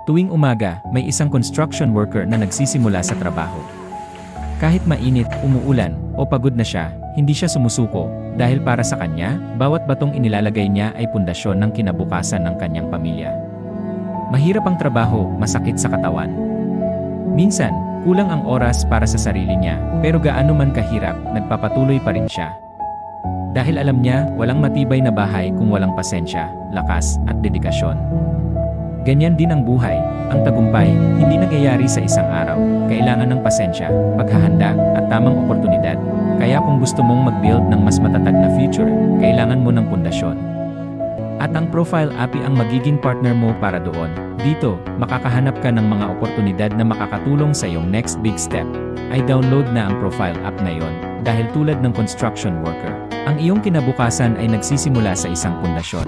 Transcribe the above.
Tuwing umaga, may isang construction worker na nagsisimula sa trabaho. Kahit mainit, umuulan, o pagod na siya, hindi siya sumusuko, dahil para sa kanya, bawat batong inilalagay niya ay pundasyon ng kinabukasan ng kanyang pamilya. Mahirap ang trabaho, masakit sa katawan. Minsan, kulang ang oras para sa sarili niya, pero gaano man kahirap, nagpapatuloy pa rin siya. Dahil alam niya, walang matibay na bahay kung walang pasensya, lakas, at dedikasyon. Ganyan din ang buhay, ang tagumpay, hindi nangyayari sa isang araw. Kailangan ng pasensya, paghahanda, at tamang oportunidad. Kaya kung gusto mong mag-build ng mas matatag na future, kailangan mo ng pundasyon. At ang Profile API ang magiging partner mo para doon. Dito, makakahanap ka ng mga oportunidad na makakatulong sa iyong next big step. Ay download na ang Profile app ngayon, dahil tulad ng construction worker, ang iyong kinabukasan ay nagsisimula sa isang pundasyon.